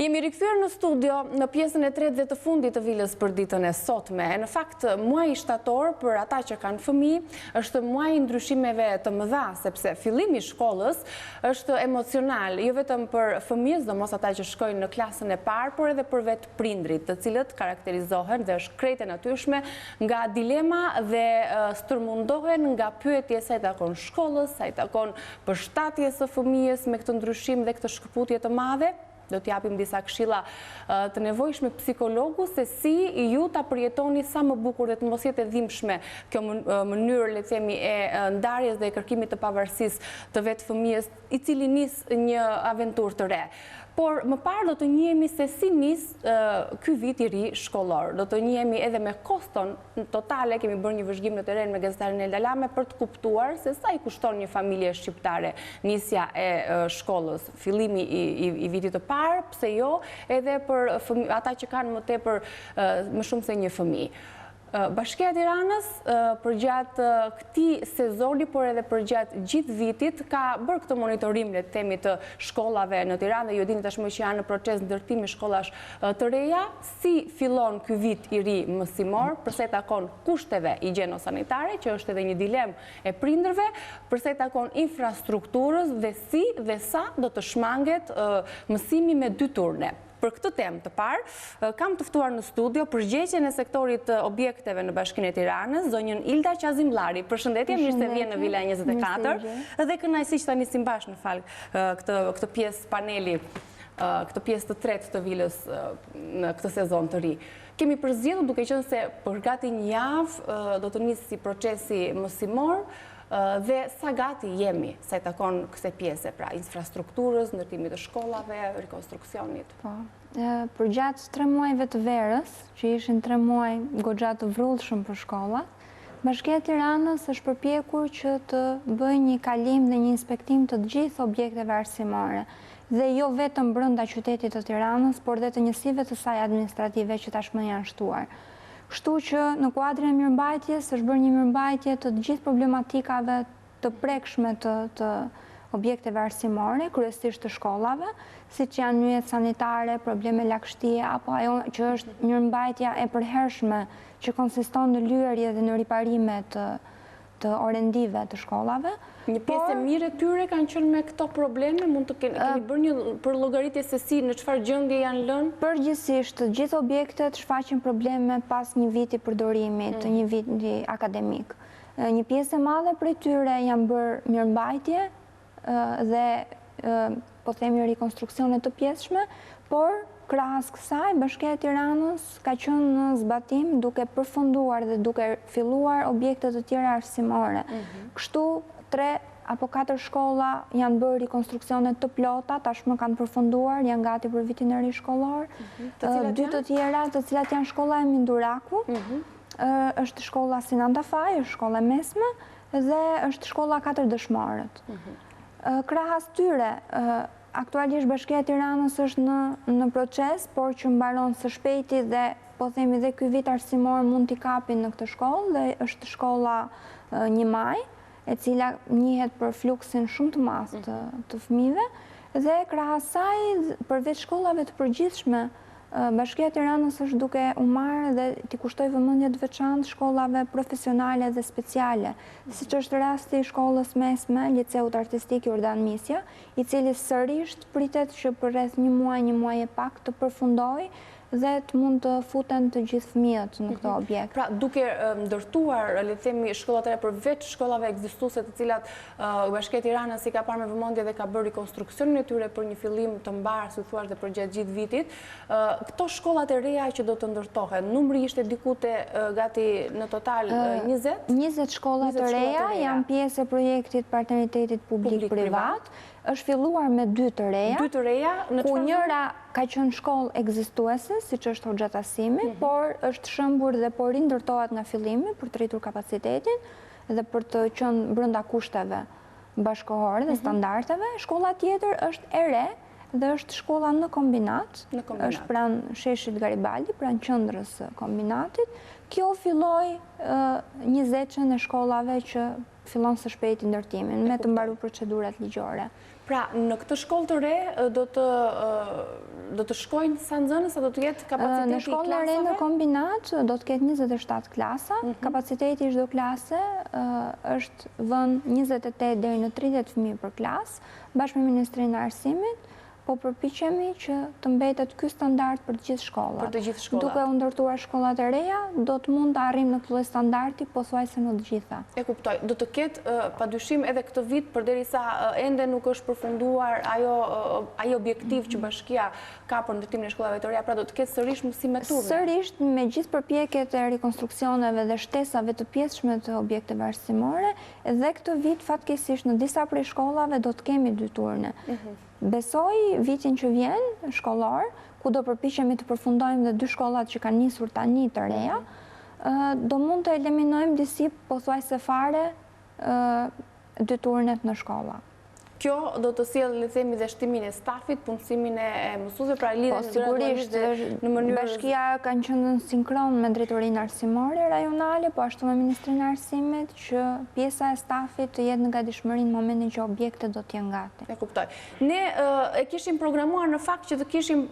Jemi rikthyer në studio në pjesën e tretë dhe të fundit të Vilës për ditën e sotme. Në fakt, muaji shtator për ata që kanë fëmijë është muaji ndryshimeve të mëdha, sepse fillimi i shkollës është emocional, jo vetëm për fëmijët, domos ata që shkojnë në klasën e parë, por edhe për vetë prindrit, të cilët karakterizohen dhe është krejt e natyrshme nga dilema dhe stërmundohen nga pyetje sa i takon shkollës, sa i takon përshtatjes së fëmijës me këtë ndryshim dhe këtë shkëputje të madhe. Do t'japim disa këshilla të nevojshme psikologu se si ju ta përjetoni sa më bukur dhe të mos jetë e dhimbshme kjo mënyrë, le të themi, e ndarjes dhe e kërkimit të pavarësisë të vetë fëmijës i cili nis një aventurë të re. Por më parë do të njihemi se si nis ky vit i ri shkollor. Do të njihemi edhe me koston totale, kemi bërë një vëzhgim në teren me gazetarin Elda Lame për të kuptuar se sa i kushton një familje shqiptare nisja e shkollës, fillimi i vitit të parë, pse jo, edhe për ata që kanë më tepër më shumë se një fëmijë. Bashkia e Tiranës përgjatë këtij sezoni, por edhe përgjatë gjithë vitit, ka bërë këtë monitorim, le të themi, të shkollave në Tiranë dhe ju dini tashmë që janë në proces ndërtimi shkollash të reja. Si fillon ky vit i ri mësimor, përsa i takon kushteve higjieno-sanitare, që është edhe një dilemë e prindërve, përsa i takon infrastrukturës dhe si dhe sa do të shmanget mësimi me 2 turne. Për këtë temë të parë, kam të ftuar në studio përgjegjësen e sektorit objekteve në Bashkinë e Tiranës, zonjën Ilda Qazimllari. Përshëndetje, mirë se vjen në Vila 24, dhe kënaqësi që ta nisim bashkë në fal këtë pjesë paneli, këtë pjesë të tretë të Vilës në këtë sezon të ri. Kemi përzgjedhur duke qenë se për gati një javë do të nisi procesi mësimor, dhe sa gati jemi, sa i takon kësaj pjese, pra infrastrukturës, ndërtimit të shkollave, rekonstruksionit. Për gjatë 3 muajve të verës, që ishin 3 muaj goxha të vrullshëm për shkollat, Bashkia e Tiranës është përpjekur që të bëjë një kalim dhe një inspektim të gjithë objekteve arsimore, dhe jo vetëm brenda qytetit të Tiranës, por dhe të njësive të saj administrative që tashmë janë shtuar. Kështu që në kuadrin e mirëmbajtjes është bërë një mirëmbajtje të gjithë problematikave të prekshme të objekteve arsimore, kryesisht të shkollave, siç janë nyjet sanitare, probleme lagështie, apo ajo që është mirëmbajtja e përhershme që konsiston në lyerje dhe në riparime të orendive të shkollave. Një pjesë e mirë e tyre kanë qenë me këto probleme, mund të keni bërë një përllogëritje se si në çfarë gjendje janë lënë? Përgjithsisht, të gjithë objektet shfaqin probleme pas një viti përdorimi, të një viti akademik. Një pjesë e madhe prej tyre janë bërë mirëmbajtje dhe po themi rekonstruksione të pjesshme, por krahas kësaj, Bashkia e Tiranës ka qenë në zbatim duke përfunduar dhe duke filluar objekte të tjera arsimore. Kështu 3 apo 4 shkolla janë bërë rekonstruksione të plota, tashmë kanë përfunduar, janë gati për vitin e ri shkollor. 2 të tjera, të cilat janë shkolla e Minduraku, është shkolla Sinan Tafaj, është shkolla e mesme, dhe është shkolla 4 Dëshmorët. Krahas tyre, aktualisht Bashkia e Tiranës është në proces, por që mbaron së shpejti dhe po themi dhe ky vit arsimor mund t'i kapin në këtë shkollë, dhe është shkolla 1 Maj, e cila njihet për fluksin shumë të madh të fëmijëve, dhe krahas saj, përveç shkollave të përgjithshme, Bashkia e Tiranës është duke u marrë dhe t'i kushtoj vëmendje të veçantë shkollave profesionale dhe speciale, siç është rasti i shkollës mesme, Liceut Artistik Jordan Misja, i cili sërish pritet që për rreth një muaj e pak të përfundojë dhe të mund të futen të gjithë fëmijët në këto objekt. Pra, duke ndërtuar, le të themi, shkollat e përveç shkollave ekzistuese të cilat Bashkia e Tiranës i ka parë me vëmendje dhe ka bërë rekonstruksionin e tyre për një fillim të mbarë, si thua, dhe për gjatë gjithë vitit, këto shkollat e reja që do të ndërtohen, numri ishte diku te gati në total 20? 20 shkollat e reja janë pjesë e projektit partneritetit publik-privat. Është filluar me 2 të reja, ku njëra ka qenë shkollë ekzistuese, siç është Hoxha Tasimi, por është shëmbur dhe po rindërtohet nga fillimi për të rritur kapacitetin dhe për të qenë brenda kushteve bashkëkohore dhe standardeve. Shkolla tjetër është e re dhe është shkolla në kombinat, është pranë sheshit Garibaldi, pranë qendrës së kombinatit. Kjo filloi 20-ën e shkollave që fillon së shpejti ndërtimin, me të mbaruar procedurat ligjore. Pra, në këtë shkollë të re do do të shkojnë sa nxënës, sa do të jetë kapaciteti i klasave? Në shkollën e re në kombinat do të ketë 27 klasa. Kapaciteti i çdo klase është vënë 28 deri në 30 fëmijë për klasë, bashkë me Ministrinë e Arsimit. Po përpiqemi që të mbetet ky standard për të gjithë shkollat. Për të gjithë shkollat. Duke u ndërtuar shkollat e reja, do të mund të arrijmë në këtë lloj standardi pothuajse në të gjitha. E kuptoj. Do të ketë padyshim edhe këtë vit, përderisa ende nuk është përfunduar ai objektiv që bashkia ka për ndërtimin e shkollave të reja, pra do të ketë sërish mësime turne. Sërish me gjithë përpjekjet e rikonstruksioneve dhe shtesave të pjesshme të objekteve arsimore, dhe këtë vit fatkeqësisht në disa prej shkollave do të kemi 2 turne. Besoj vitin që vjen, shkollor, ku do përpiqemi të përfundojmë dhe 2 shkollat që kanë nisur tani të reja, do mund të eliminojmë disi pothuajse fare 2 turnet në shkolla. Kjo do të sjellë, le të themi, dhe shtimin e stafit, punësimin e mësuesve, pra lidhen sigurisht në mënyrë. Bashkia kanë qenë sinkron me drejtorinë arsimore rajonale, po ashtu me Ministrinë e Arsimit, që pjesa e stafit të jetë në gatishmëri në momentin që objektet do të jenë gati. E kuptoj. Ne e kishim programuar në fakt që të kishim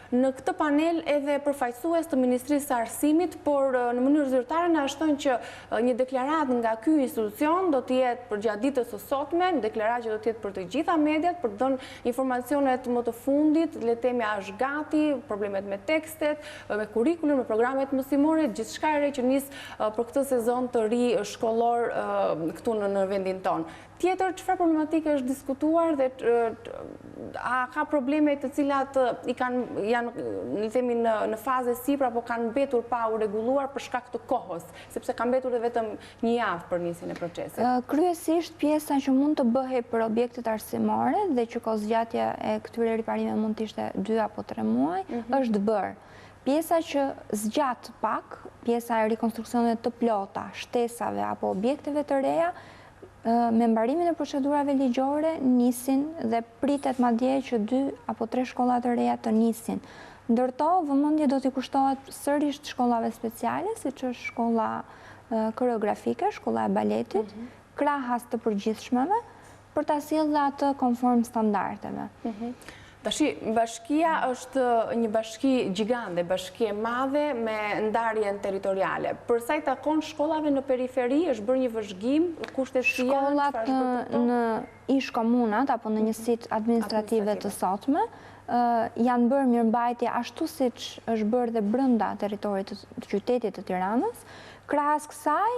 në këtë panel edhe përfaqësues të Ministrisë së Arsimit, por në mënyrë zyrtare na shtojnë që një deklaratë nga ky institucion do të jetë përgjatë ditës së sotme, një deklaratë që do të jetë për të gjitha mediat, për të dhënë informacionet më të fundit, le të themi është gati, problemet me tekstet, me kurrikulum, me programet mësimore, gjithçka e re që nis për këtë sezon të ri shkollor këtu në vendin tonë. Tjetër, çfarë problematike është diskutuar dhe a ka probleme të cilat janë, le të themi, në fazë sipër apo kanë mbetur pa u rregulluar për shkak të kohës, sepse ka mbetur vetëm një javë për nisjen e procesit. Kryesisht pjesa që mund të bëhej për objektet arsimore dhe që kozgjatja e këtyre riparimeve mund të ishte 2 apo 3 muaj, është bërë. Pjesa që zgjat pak, pjesa e rikonstruksioneve të plota, shtesave apo objekteve të reja, me mbarimin e procedurave ligjore nisin dhe pritet madje që 2 apo 3 shkollat të reja të nisin. Ndërto, vëmendje do t'i kushtohet sërish shkollave speciale, siç është shkolla koreografike, shkolla e baletit, krahas të përgjithshmeve, për ta sjellë atë konform standardeve. Tashi, bashkia është një bashki gjigande, bashki e madhe me ndarjen territoriale. Për sa i takon shkollave në periferi, është bërë një vëzhgim, kushtet si janë? Shkollat në ish komunat apo në njësitë administrative të sotme, janë bërë mirëmbajtje ashtu siç është bërë dhe brenda territorit të qytetit të Tiranës. Krahas kësaj,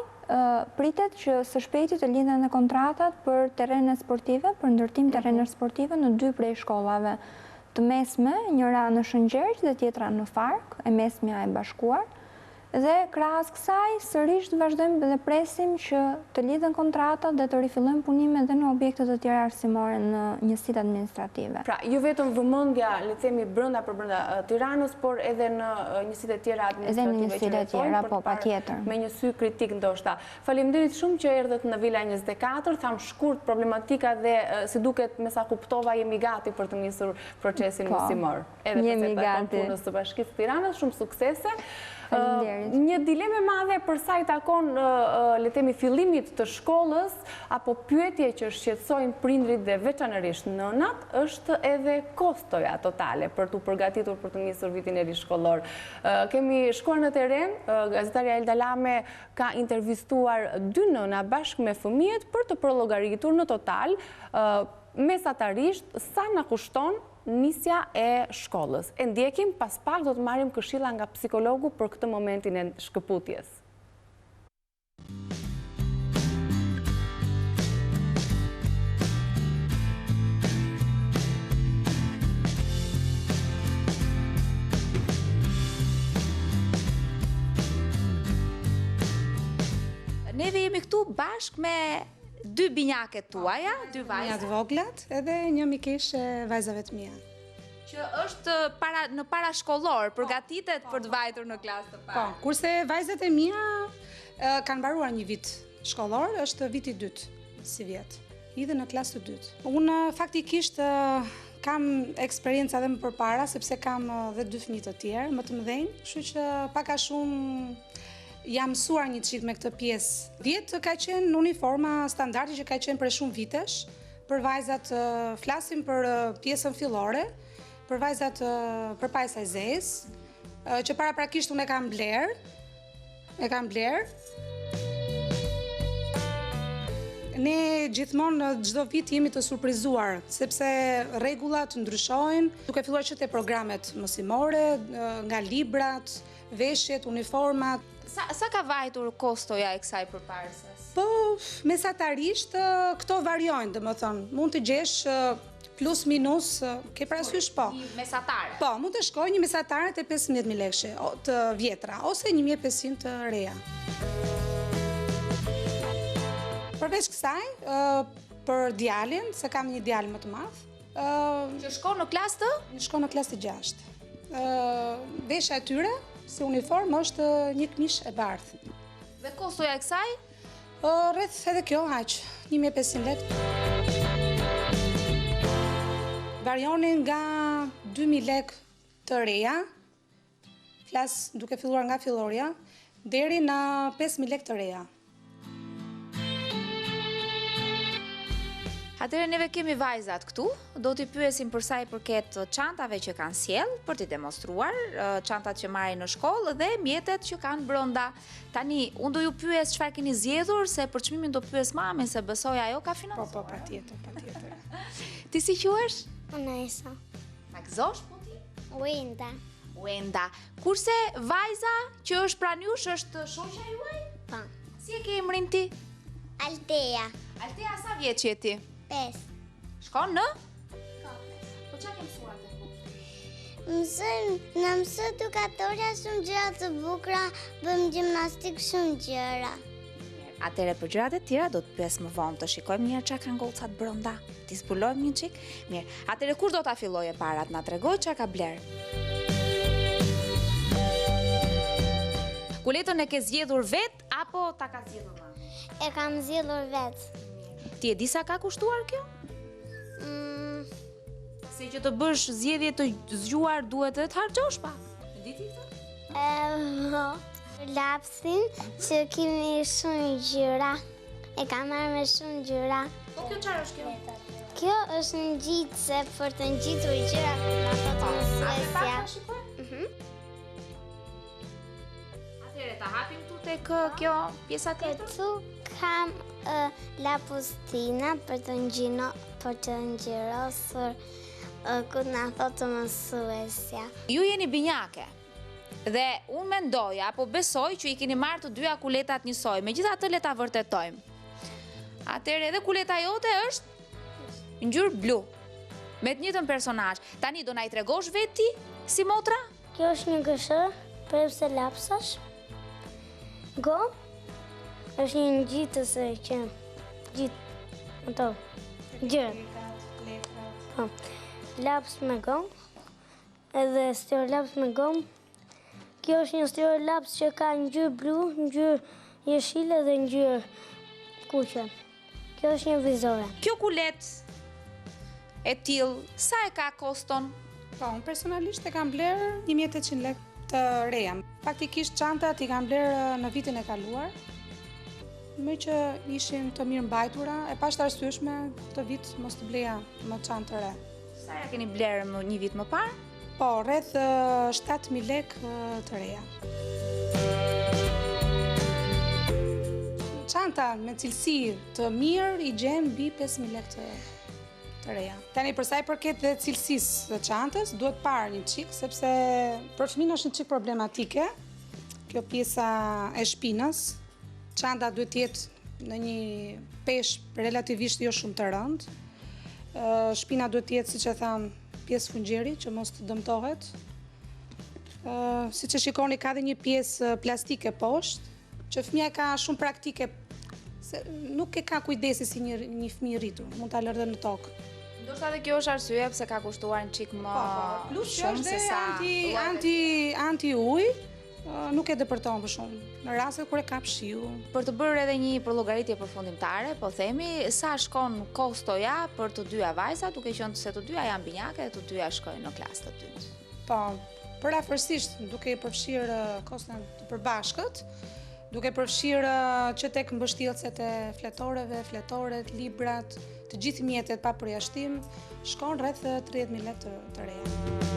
pritet që së shpejti të lidhen në kontratat për terrene sportive, për ndërtim terrene sportive në 2 prej shkollave të mesme, njëra në Shëngjerq dhe tjetra në Fark, e mesmja e bashkuar. Dhe krahas kësaj, sërish të vazhdojmë dhe presim që të lidhen kontratat dhe të rifillojmë punime dhe në objekte të tjera arsimore në njësitë administrative. Pra, jo vetëm vëmendja, le të themi, brenda Tiranës, por edhe në njësitë e tjera administrative. Edhe në njësitë e tjera, po, patjetër. Me një sy kritik ndoshta. Faleminderit shumë që erdhët në Vila 24, tham shkurt problematika dhe si duket me sa kuptova jemi gati për të nisur procesin mësimor. Edhe pse takon punës së Bashkisë së Tiranës, shumë suksese. Një dileme madhe për sa i takon, le të themi, fillimit të shkollës apo pyetje që shqetësojnë prindrit dhe veçanërisht nënat, është edhe kostoja totale për të përgatitur për të nisur vitin e ri shkollor. Kemi shkuar në terren, gazetarja Elda Lame ka intervistuar 2 nëna bashkë me fëmijët për të përllogaritur në total mesatarisht sa na kushton nisja e shkollës. E ndjekim, pas pak do të marrim këshilla nga psikologu për këtë momentin e shkëputjes. Neve jemi këtu bashkë me 2 binjaket tuaja, 2 vajza. Binjak voglat edhe një mikesh e vajzave të mia. Që është në parashkollor, përgatitet për të vajtur në klasë të parë. Po, kurse vajzat e mia kanë mbaruar një vit shkollor, është viti 2 si vjet. Idhe në klasë të 2. Unë faktikisht kam eksperiencë edhe më përpara, sepse kam edhe 2 fëmijë të tjerë, më të mëdhenj, kështu që pak a shumë jam mësuar një çik me këtë pjesë. Vjetë ka qenë uniforma standardi që ka qenë për shumë vitesh. Për vajzat flasim për pjesën fillore, për vajzat përpajsa e zezë, që paraprakisht unë e kam bler. Ne gjithmonë në çdo vit jemi të surprizuar, sepse rregullat ndryshojnë, duke filluar që te programet mësimore, nga librat, veshjet, uniformat. Sa ka vajtur kostoja e kësaj përparëses? Po, mesatarisht këto varjojnë, domethënë, mund të gjesh plus minus, ke parasysh po. Një mesatare. Po, mund të shkojë një mesatare te 15.000 lekë të vjetra ose 1.500 të reja. Përveç kësaj, për djalin, se kam një djalë më të madh, që shkon në klasë të? shkon në klasë të 6. Vesha e tyre, si uniform, është një këmish e bardhë. Dhe kostoja e kësaj? Rreth edhe kjo aq, 1.500 lekë. Varionin nga 2.000 lekë të reja, flas duke filluar nga fillorja, deri në 5.000 lekë të reja. Atëherë neve kemi vajzat këtu, do t'i pyesim për sa i përket çantave që kanë sjell për t'i demonstruar, çantat që marrin në shkollë dhe mjetet që kanë brenda. Tani, unë do ju pyes çfarë keni zgjedhur, se për çmimin do pyes mamën se besoj ajo ka financuar. Po, patjetër. Ti si quhesh? Unesa. Ta gëzosh po ti? Wenda. Kurse vajza që është pranë jush është shoqja juaj? Pa. Si e ke emrin ti? Altea. Altea, sa vjeç je ti? 5. Shkon në? Po çka ke mësuar te kursi? Në mësë edukatorja shumë gjëra të bukura, bëm gjimnastik shumë gjëra. Atëre për gjërat e tjera do të pyes më vonë, të shikojmë mirë çka kanë gocat brenda. Ti zbulojmë një çik? Mirë. Atëre kur do ta filloje parat, na tregoj çka ka bler. Kuletën e ke zgjedhur vet apo ta ka zgjedhur mama? E kam zgjedhur vetë. Ti e di sa ka kushtuar kjo? Se që të bësh zgjedhje të zgjuar duhet të harxhosh pa. E di ti këtë? Lapsin që kemi shumë gjëra. E kam marrë me shumë gjëra. Po kjo çfarë është kjo? Kjo është një ngjitse për të ngjitur gjëra në ato mësuesja. Atëre ta hapim tu tek kjo pjesa tjetër. Këtu kam lapustina për të ngjyrosur ku na thotë mësuesja. Ju jeni binjake. Dhe unë mendoj apo besoj që i keni marrë të dyja kuletat njësoj. Megjithatë le ta vërtetojmë. Atëherë edhe kuleta jote është ngjyrë blu. Me të njëjtën personazh. Tani do na i tregosh veti si motra? Kjo është një gëshër për pse lapsash. Go është një ngjitëse që ato gjëra. Po. Laps me gom. Edhe stereolaps me gom. Kjo është një stereolaps që ka ngjyrë blu, ngjyrë jeshile dhe ngjyrë kuqe. Kjo është një vizore. Kjo kulet e tillë, sa e ka koston? Po, unë personalisht e kam bler 1.800 lekë të reja. Faktikisht çantat i kam bler në vitin e kaluar, me që ishin të mirë mbajtura, e pashtë arsyeshme këtë vit mos të bleja më çantë të re. Sa ja keni bler një vit më parë? Po, rreth 7.000 lekë të reja. Çanta me cilësi të mirë i gjen mbi 5.000 lekë të reja. Tani për sa i përket dhe cilësisë të çantës, duhet parë një çik, sepse për fëmin është një çik problematike. Kjo pjesa e shpinës, çanta duhet të jetë në një peshë relativisht jo shumë të rëndë. Shpina duhet të jetë, siç e tham, pjesë fungjeri që mos të dëmtohet. Siç e shikoni ka dhe një pjesë plastike poshtë, që fëmia ka shumë praktike, se nuk e ka kujdesi si një fëmijë i rritur, mund ta lërdhë në tokë. Ndoshta edhe kjo është arsye pse ka kushtuar një çik më plus që shumë është se sa anti ujë, nuk e depërton për shumë. Në rastet kur e kap shiu. Për të bërë edhe një llogaritje përfundimtare, po themi sa shkon kostoja për të dyja vajzat, duke qenë se të dyja janë binjake dhe të dyja shkojnë në klasë të dytë. Po, përafërsisht duke i përfshirë kostën të përbashkët, duke përfshirë që tek mbështjellëset e fletoreve, fletoret, librat, të gjithë mjetet pa përjashtim, shkon rreth 30.000 lekë të reja.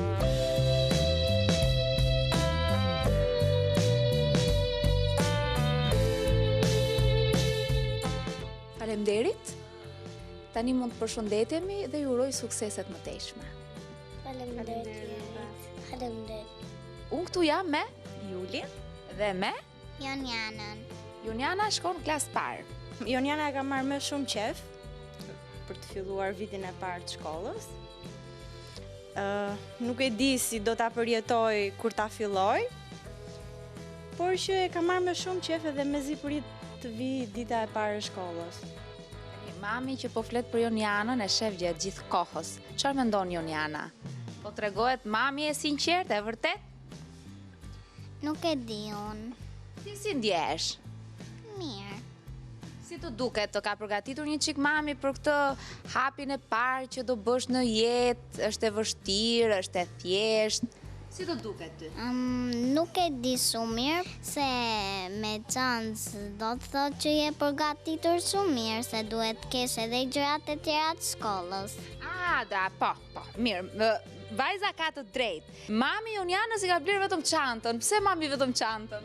Tani mund të përshëndetemi dhe ju uroj sukseset më tejshme. Faleminderit. Unë këtu jam me Julin dhe me Jonjanën. Jonjana shkon klas parë. Jonjana ka marrë më shumë qef për të filluar vitin e parë të shkollës. Nuk e di si do ta përjetoj kur ta filloj, por që e ka marrë më shumë qef edhe mezi prit të vi dita e parë e shkollës. Mami që po flet për Jonjanën e shef gjatë gjithë kohës. Çfarë mendon Jonjana? Po tregohet mami e sinqertë, e vërtet? Nuk e di unë. Si ndjesh? Mirë. Si të duket, të ka përgatitur një çik mami për këtë hapin e parë që do bësh në jetë, është e vështirë, është e thjeshtë. Si të duket ty? Nuk e di shumë mirë, se me çancë do të thotë që je përgatitur shumë mirë, se duhet kesh edhe gjërat e tjera të shkollës. Po, mirë, vajza ka të drejtë. Mami Jonjanës i ka blerë vetëm çantën. Pse mami vetëm çantën?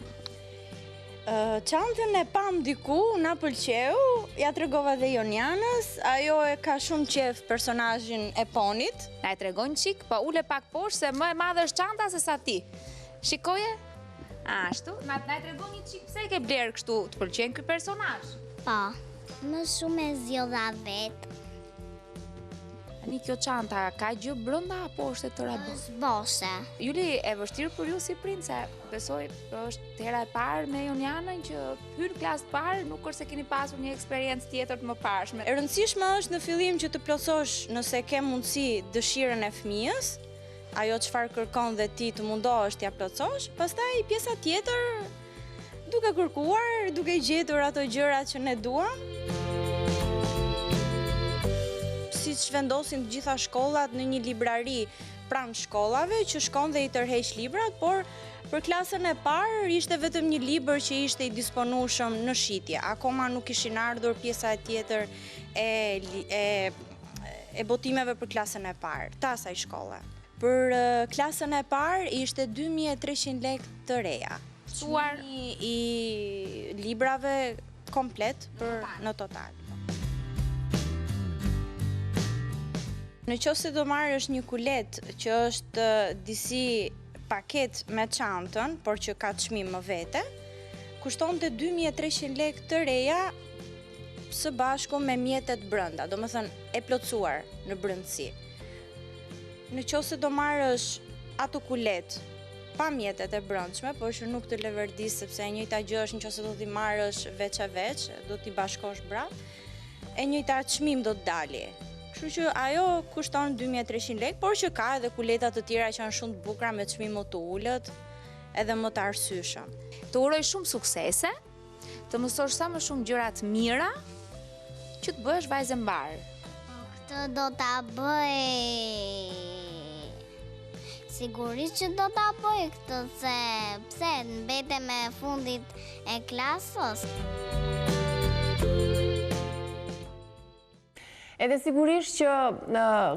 Çantën e pam diku, na pëlqeu, ja tregova dhe Jonjanës, ajo e ka shumë qef personazhin e Ponit. Na e tregon çik, po ule pak poshtë se më e madhe është çanta se sa ti. Shikoje? Ashtu, na e tregon një çik pse e ke blerë kështu, të pëlqen ky personazh? Po, më shumë e zgjodha vetë. Tani kjo çanta ka gjë brenda apo është e tëra bë? Boshe. Juli, e vështirë për ju si prind, se besoj është hera e parë me Jonjanën që hyn klasë parë, nuk është se keni pasur një eksperiencë tjetër të mëparshme. E rëndësishme është në fillim që të plotësosh nëse ke mundësi dëshirën e fëmijës, ajo çfarë kërkon dhe ti të mundohesh t'ja plotësosh, pastaj pjesa tjetër duke kërkuar, duke gjetur ato gjërat që ne duam. Siç vendosin të gjitha shkollat në një librari pranë shkollave që shkon dhe i tërheq librat, por për klasën e parë ishte vetëm një libër që ishte i disponueshëm në shitje. Akoma nuk ishin ardhur pjesa e tjetër e botimeve për klasën e parë të asaj shkolle. Për klasën e parë ishte 2300 lekë të reja. Çmimi i librave komplet për në total. Në qoftë se do marrësh një kulet që është disi paket me çantën, por që ka çmim më vete, kushtonte 2300 lekë të reja së bashku me mjetet brenda, domethënë e plotësuar në brendësi. Në qoftë se do marrësh ato kulet pa mjetet e brendshme, por që nuk të leverdis sepse e njëjta gjë është nëse do t'i marrësh veç e veç, do t'i bashkosh brap, e njëjta çmim do të dali. Kështu që ajo kushton 2300 lekë, por që ka edhe kuleta të tjera që janë shumë të bukura me çmim më të ulët, edhe më të arsyeshëm. Të uroj shumë suksese, të mësosh sa më shumë gjëra të mira, që të bëhesh vajzë mbar. Këtë do ta bëj. Sigurisht që do ta bëj këtë, se pse mbetem me fundit e klasës. Edhe sigurisht që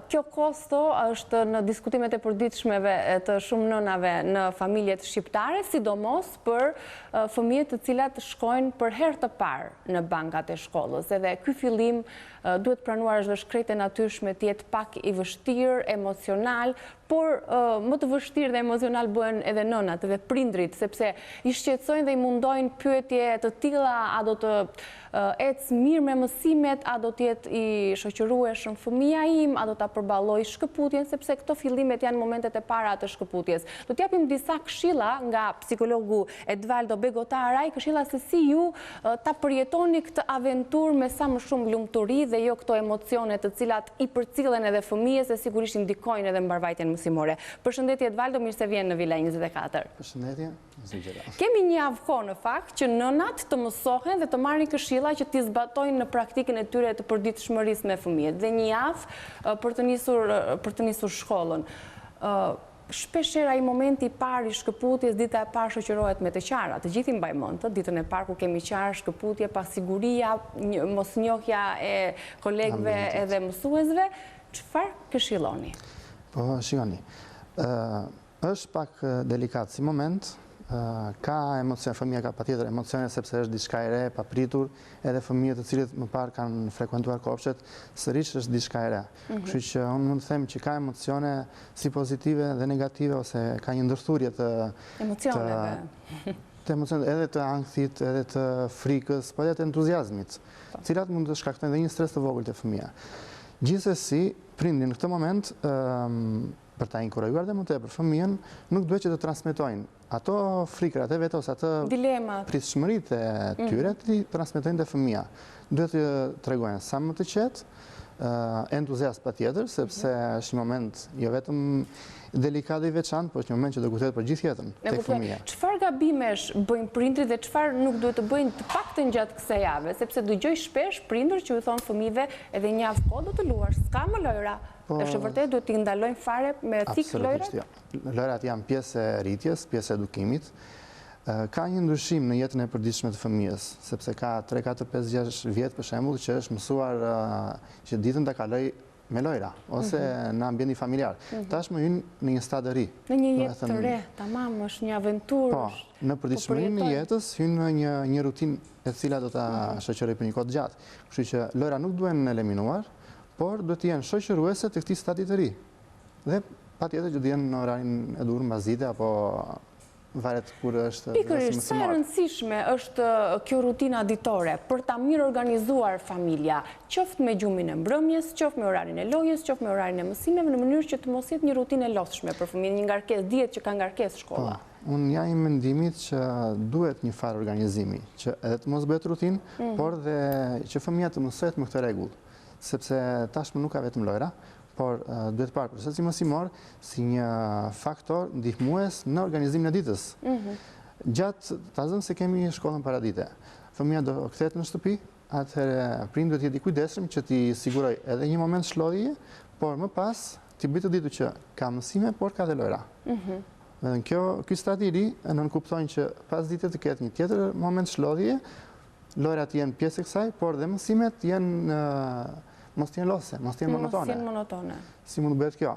kjo kosto është në diskutimet e përditshmeve të shumë nënave në familjet shqiptare, sidomos për fëmijët të cilat shkojnë për herë të parë në bankat e shkollës. Edhe ky fillim duhet pranuar është shkrejt e natyrshme të jetë pak i vështirë, emocional, por më të vështirë dhe emocional bëhen edhe nënat dhe prindrit, sepse i shqetësojnë dhe i mundojnë pyetje të tilla, a do të ecë mirë me mësimet, a do të jetë i shoqërueshëm fëmia im, a do ta përballoj shkëputjen, sepse këto fillimet janë momentet e para të shkëputjes. Do t'japim disa këshilla nga psikologu Edvaldo Begotaraj, këshilla se si ju ta përjetoni këtë aventurë me sa më shumë lumturi dhe jo këto emocione të cilat i përcillen edhe fëmijës e sigurisht ndikojnë edhe mbarvajtjen mësimore. Përshëndetje Edvaldo, mirë se vjen në Vila 24. Përshëndetje. Kemi një javë kohë në fakt që nënat të mësohen dhe të marrin këshilla që t'i zbatojnë në praktikën e tyre të përditshmërisë me fëmijët. Dhe një javë për të nisur shkollën. Shpeshherë ai momenti i parë i shkëputjes, dita e parë shoqërohet me të qara. Të gjithë i mbajmë mend, ditën e parë ku kemi qarë, shkëputje, pasiguria, mosnjohja e kolegëve edhe mësuesve. Çfarë këshilloni? Po, shikoni. Është pak delikat si moment, Ka emocione, fëmija ka patjetër emocione sepse është diçka e re, papritur, edhe fëmijët të cilët më parë kanë frekuentuar kopshtet, sërish është diçka e re. Kështu që unë mund të them që ka emocione si pozitive dhe negative, ose ka një ndërthurje të Emocioneve. Të emocionet, edhe të ankthit, edhe të frikës, po edhe të entuziazmit, cilat mund të shkaktojnë dhe një stres të vogël te fëmija. Gjithsesi, prindin në këtë moment, për ta inkurajuar dhe më tepër fëmijën, nuk duhet që të transmetojnë ato frikrat e vet ose ato dilemat, pritshmëritë e tyre, të transmetojnë te fëmija. Duhet të tregojnë sa më të qetë, entuziast patjetër, sepse është një moment jo vetëm delikat dhe i veçantë, por është një moment që do kujtohet për gjithë jetën tek fëmija. Çfarë gabimesh bëjnë prindrit dhe çfarë nuk duhet të bëjnë të paktën gjatë kësaj jave, sepse dëgjoj shpesh prindër që u thon fëmijëve edhe një javë kohë do të luash, s'ka më lojra. Është vërtet duhet t'i ndalojnë fare me thik lojrat? Lojrat janë pjesë e rritjes, pjesë e edukimit. Ka një ndryshim në jetën e përditshme të fëmijës, sepse ka 3, 4, 5, 6 vjet për shembull që është mësuar që ditën ta kaloj me lojra ose në ambientin familjar. Tashmë hyn në një stad të ri. Në një jetë të re, tamam, është një aventurë. Po, në përditshmërinë e jetës hyn në një rutinë e cila do ta shoqëroj për një kohë të gjatë. Kështu që lojra nuk duhen eliminuar, por duhet të jenë shoqëruese të këtij stadi të ri. Dhe patjetër që të jenë në orarin e duhur mbasdite apo varet kur është pikërisht, sa e rëndësishme është kjo rutina ditore për ta mirë organizuar familja, qoftë me gjumin e mbrëmjes, qoftë me orarin e lojës, qoftë me orarin e mësimeve, në mënyrë që të mos jetë një rutinë e lodhshme për fëmijën, një ngarkesë, dihet që ka ngarkesë shkolla. Unë jam i mendimit që duhet një farë organizimi, që edhe të mos bëhet rutinë, por dhe që fëmija të mësohet me këtë rregull, sepse tashmë nuk ka vetëm lojra, por duhet parë procesi mësimor si një faktor ndihmues në organizimin e ditës. Gjatë ta zëmë se kemi shkollën paradite, fëmija do kthehet në shtëpi, atëherë prindi duhet të jetë i kujdesshëm që t'i siguroj edhe një moment shlodhje, por më pas t'i bëj të ditur që ka mësime, por ka dhe lojra. Dhe ky stadi i ri nënkuptojnë që pas ditës të ketë një tjetër moment shlodhje, lojrat janë pjesë e kësaj, por dhe mësimet janë mos t'jenë lose, mos t'jenë monotone. Si mund bëhet kjo?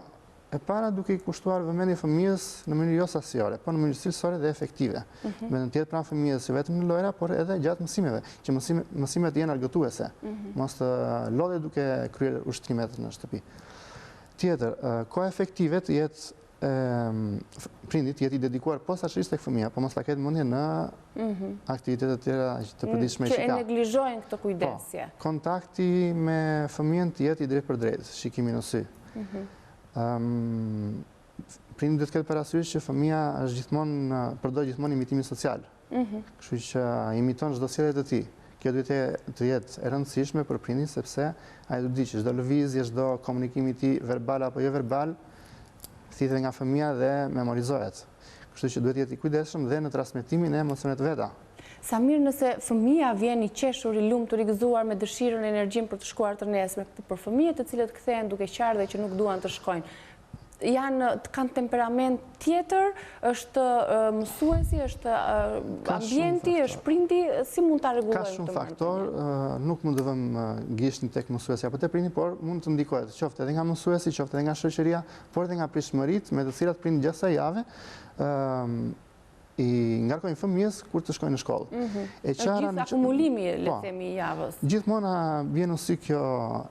E para duke i kushtuar vëmendje fëmijës në mënyrë jo sasiore, por në mënyrë cilësore dhe efektive. Vetëm të jetë pranë fëmijës jo vetëm në lojra, por edhe gjatë mësimeve, që mësimet jenë argëtuese, mos të lodhe duke kryer ushtrimet në shtëpi. Tjetër, koha efektive të jetë prindit jetë i dedikuar posaçërisht tek fëmija, po mos ta ketë mendje në aktivitetet tjera të përditshme që ka. Që e neglizhojnë këtë kujdesje. Kontakti me fëmijën të jetë i drejt për drejt, shikimi në sy. Prindi duhet të ketë parasysh që fëmija është gjithmonë përdor gjithmonë imitimin social. Kështu që imiton çdo sjellje të tij. Kjo duhet të jetë e rëndësishme për prindin sepse ai do të di që çdo lëvizje, çdo komunikim i tij verbal apo jo verbal thithet nga fëmija dhe memorizohet. Kështu që duhet jetë i kujdesshëm dhe në transmetimin e emocioneve të veta. Sa mirë nëse fëmija vjen i qeshur, i lumtur, i gëzuar me dëshirën e energjinë për të shkuar të nesme, për fëmijët të cilët kthehen duke qarë dhe që nuk duan të shkojnë. Kanë temperament tjetër, është mësuesi, është ambienti, është prindi, si mund ta rregullojmë këtë? Ka shumë faktor, nuk mund të vëmë gishtin tek mësuesi apo te prindi, por mund të ndikohet qoftë edhe nga mësuesi, qoftë edhe nga shoqëria, por edhe nga pritshmëritë me të cilat prindi gjatë asaj jave i ngarkojnë fëmijës kur të shkojnë në shkollë. Është gjithë akumulimi, le të themi, i javës. Gjithmonë vjen në sy kjo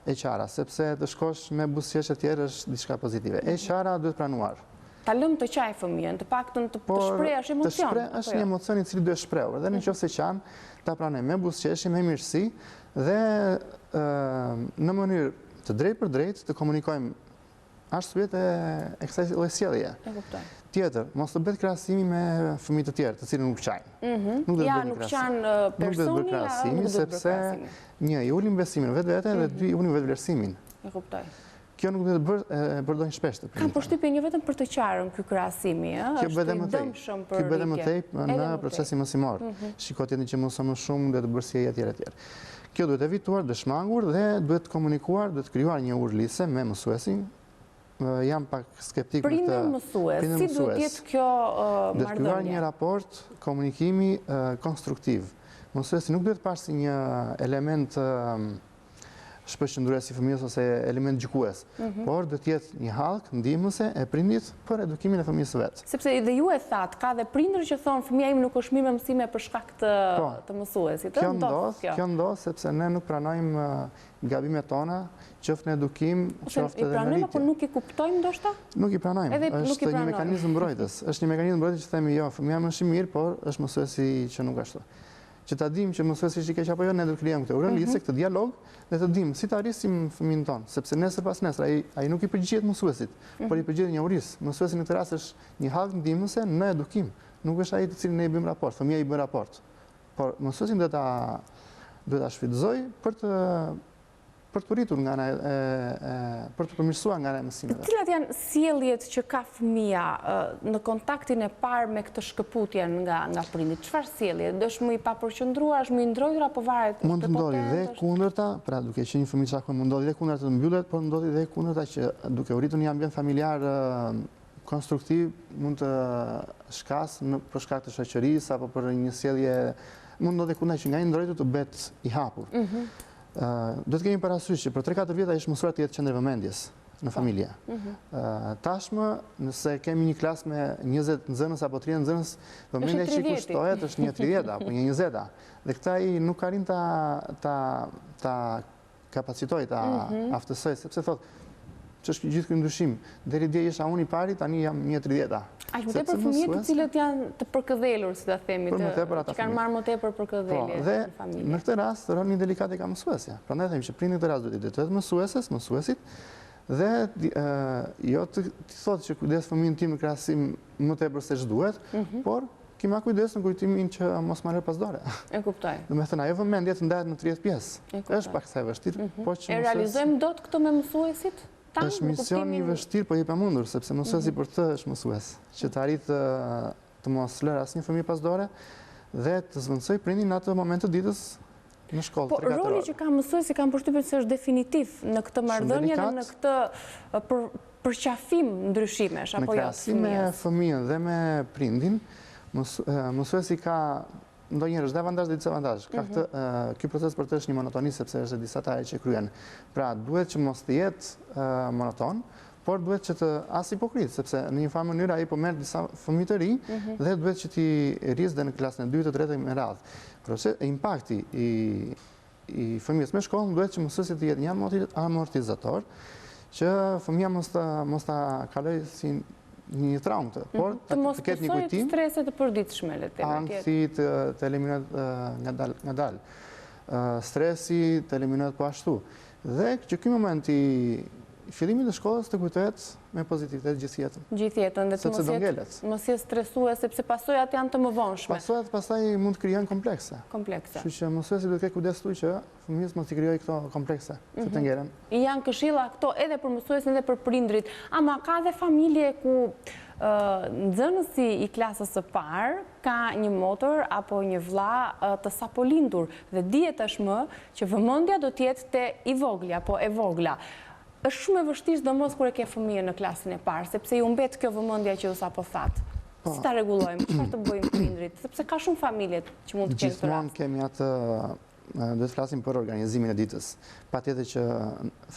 e qara, sepse të shkosh me buzëqeshje të tjerë është diçka pozitive. E qara duhet pranuar. Ta lëm të qaj fëmijën, të paktën të shprehësh emocion. Është një emocion i cili duhet shprehur, dhe nëse qan, ta pranoj me buzëqeshje, me mirësi dhe në mënyrë të drejtë për drejtë të komunikojmë arsyet e kësaj sjellje. E kuptoj. Tjetër, mos të bëhet krahasimi me fëmijë të tjerë, të cilët nuk qajnë. Nuk qanë personi, krahasimi sepse një i ulin besimin vetvete dhe dy i ulin vetvlerësimin. E kuptoj. Kjo nuk duhet përdojnë shpesh të prindit. Kam përshtypjen jo vetëm për të qarën ky krahasimi, është i dëmshëm për rritje. Kjo bëhet më tej në procesin mësimor. Shiko tjetër që mëson më shumë duhet të bërësie etj. Kjo duhet evituar, dëshmangur dhe duhet komunikuar, duhet krijuar një urlise me mësuesin. Jam pak skeptik me këtë. Prindër mësues, si duhet jetë kjo marrëdhënie? Duhet krijuar një raport komunikimi konstruktiv. Mësuesi nuk duhet parë si një element shpërqendrues i fëmijës ose element gjykues, por do të jetë një hallkë ndihmëse e prindit për edukimin e fëmijës së vet. Sepse dhe ju e thatë, ka dhe prindër që thonë fëmija im nuk është mirë me mësime për shkak të mësuesit. Kjo ndodh sepse ne nuk pranojmë gabimet tona, qoftë në edukim, qoftë edhe në rritje. Apo nuk i kuptojmë ndoshta? Nuk i pranojmë. Është një mekanizëm mbrojtës. Është një mekanizëm mbrojtës që themi jo, fëmija më është mirë, por është mësuesi që nuk ashtu. Që ta dim që mësuesi është i keq apo jo, ne do të krijojmë këtë urëndësi, këtë dialog dhe të dim si ta arrisim fëmijën tonë, sepse nesër pas nesër ai nuk i përgjigjet mësuesit, por i përgjigjet njohurisë. Mësuesi në këtë rast është një hallkë ndihmëse në edukim. Nuk është ai të cilin ne i bëjmë raport, fëmia i bën raport. Por mësuesi duhet ta shfrytëzoj për të rritur nga ana për të përmirësuar nga ana e mësimeve. Cilat janë sjelljet që ka fëmia në kontaktin e parë me këtë shkëputjen nga prindit? Çfarë sjellje? Është më i papërqendruar, është më i ndrojtur apo varet? Mund të ndodhi dhe kundërta, pra duke qenë një fëmijë çakon mund ndodhi dhe kundërta të mbyllet, por ndodhi dhe kundërta që duke u rritur në një ambient familjar konstruktiv mund të shkas për shkak të shoqërisë apo për një sjellje mund ndodhi kundërta që nga i ndrojtur të bëhet i hapur. Do të kemi parasysh që për 3-4 vjet ai është mësuar të jetë qendër vëmendjes në familje. Tashmë, nëse kemi një klasë me 20 nxënës apo 30 nxënës, vëmendja që kushtohet është një 30 apo një 20. Dhe këta i nuk arrin ta kapacitoj, ta aftësoj, sepse thotë që është gjithë ky ndryshim. Deri dje isha unë i pari, tani jam një 30. Aq më tepër fëmijët të cilët janë të përkëdhelur, si ta themi, që kanë marrë më tepër përkëdhelje në familje. Dhe në këtë rast rolin delikat e ka mësuesja. Prandaj them që prindi në këtë rast duhet të jetë mësuesit dhe jo të thotë që kujdes fëmijën tim në krahasim më tepër se ç'duhet, por kima kujdes në kujtimin që mos marrë pas dore. E kuptoj. Do të thënë ajo vëmendje të ndahet në 30 pjesë. Është pak sa e vështirë, por që e realizojmë dot këtë me mësuesit? Është mision i vështirë, po i pamundur, sepse mësuesi për të është mësues, që të arritë të mos lërë asnjë fëmijë pas dore dhe të zvendësoj prindin në atë moment të ditës në shkollë. Po roli që ka mësuesi kam përshtypjen se është definitiv në këtë marrëdhënie dhe në këtë përqafim ndryshimesh apo jo? Me krahasim me fëmijën dhe me prindin, mësuesi ka ndonjëherë është dhe avantazh dhe disavanazh. Ky proces për të është një monotoni sepse është disa taje që kryen. Pra duhet që mos të jetë monoton, por duhet që të as hipokrit, sepse në një farë mënyrë ai po merr disa fëmijë të rinj dhe duhet që ti rrisë dhe në klasën e 2 të 3 me radhë. Proces impakti i fëmijës me shkollën duhet që mësuesi të jetë një amortizator, që fëmija mos ta kaloj si një traumë, por të ketë një kujtim. Të streset të përditshme, le të themi. Anksi të eliminohet nga dalë. Stresi të eliminohet po ashtu. Dhe që ky moment i fillimit të shkollës të kujtohet me pozitivitet gjithë jetën. Gjithë jetën, dhe të mos jetë stresue, sepse pasojat janë të mëvonshme. Pasojat pastaj mund të krijojnë komplekse. Kështu që mësuesi duhet të ketë kujdes që fëmijës mos i krijojë këto komplekse, që të ngelen. Janë këshilla këto edhe për mësuesin edhe për prindrit, ama ka dhe familje ku nxënësi i klasës së parë ka një motor apo një vlla të sapo lindur dhe dihet tashmë që vëmendja do të jetë te i vogla apo e vogla. Është shumë e vështirë sidomos kur e ke fëmijën në klasën e parë, sepse ju mbet kjo vëmendja që ju sapo thatë. Si ta rregullojmë? Çfarë të bëjmë prindrit? Sepse ka shumë familje që mund të kenë këtë rast. Gjithmonë kemi atë, duhet të flasim për organizimin e ditës. Patjetër që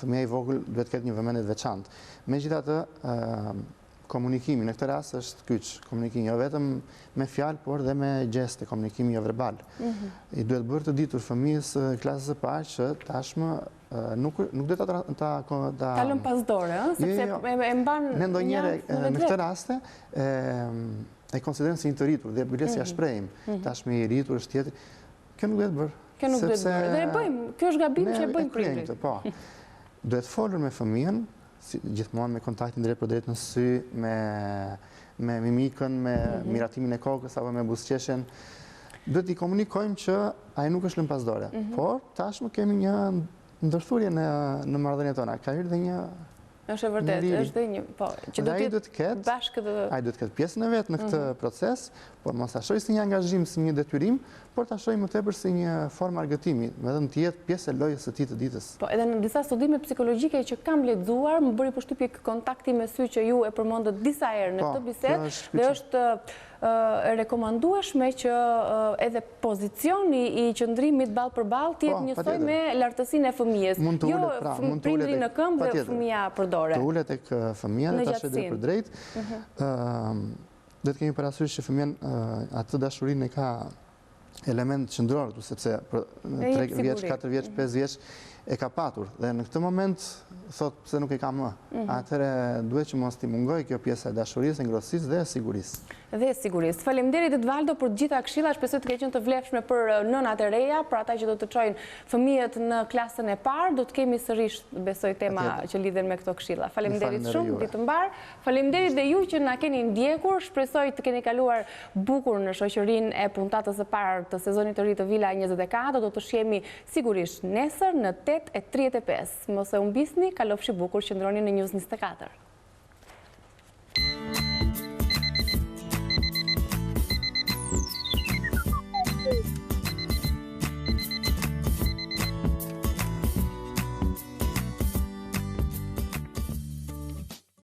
fëmia i vogël duhet të ketë një vëmendje të veçantë. Megjithatë, komunikimi në këtë rast është kyç, komunikimi jo vetëm me fjalë, por dhe me gjeste, komunikimi jo verbal. I duhet bërë të ditur fëmijës klasës së parë që tashmë nuk duhet ta kalon pas dore, sepse e mban ne ndonjëherë në këtë raste e konsiderojmë si një të rritur dhe bilesi ja shprehim. Tashmë i rritur është tjetër. Kjo nuk duhet bërë. Kjo nuk duhet bërë. Dhe e bëjmë. Kjo është gabim që e bëjmë prindrit. Po. Duhet folur me fëmijën, gjithmonë me kontaktin drejt për drejt në sy, me mimikën, me miratimin e kokës apo me buzëqeshjen. Duhet i komunikojmë që ai nuk është lënë pas dore. Por tashmë kemi një ndërthurje në marrëdhëniet tona. Ka hyrë dhe një është e vërtet, është dhe një, po, që do të ketë bashkë dhe... Ai duhet të ketë pjesën e vetë në këtë proces, por mos ta shohë si një angazhim, si një detyrim, por ta shohë më tepër si një formë argëtimi, vetëm të jetë pjesë e lojës së tij të ditës. Po, edhe në disa studime psikologjike që kam lexuar, më bëri përshtypje ky kontakti me sy që ju e përmendët disa herë në këtë bisedë, dhe është e rekomandueshme që edhe pozicioni i qëndrimit ballë për ballë tjetë njësoj me lartësinë e fëmijës. Jo prindri në këmbë dhe fëmija përdore. Të ullet e fëmija dhe ta shedhe për drejt. Dhe të kemi parasysh që fëmijan atë dashurin e ka element qëndror, sepse për 3 vjeç, 4 vjeç, 5 vjeç e ka patur. Dhe në këtë moment, thot pëse nuk e ka më. Atëre duhet që mos t'i mungoj kjo pjesa e dashurisë, ngrohtësisë dhe sigurisë. Dhe sigurisë. Faleminderit Edvaldo për gjitha këshilla, shpresoj të keqen të vlefshme për nënat e reja, për ata që do të çojnë fëmijët në klasën e parë, do të kemi sërish besoj tema që lidhen me këto këshilla. Faleminderit shumë, ditë mbar. Faleminderit dhe ju që na keni ndjekur, shpresoj të keni kaluar bukur në shoqërinë e puntatës së parë të sezonit të ri të Vila 24, do të shihemi sigurisht nesër në 8:35. Mos e humbisni, kalofshi bukur, qëndroni në News 24.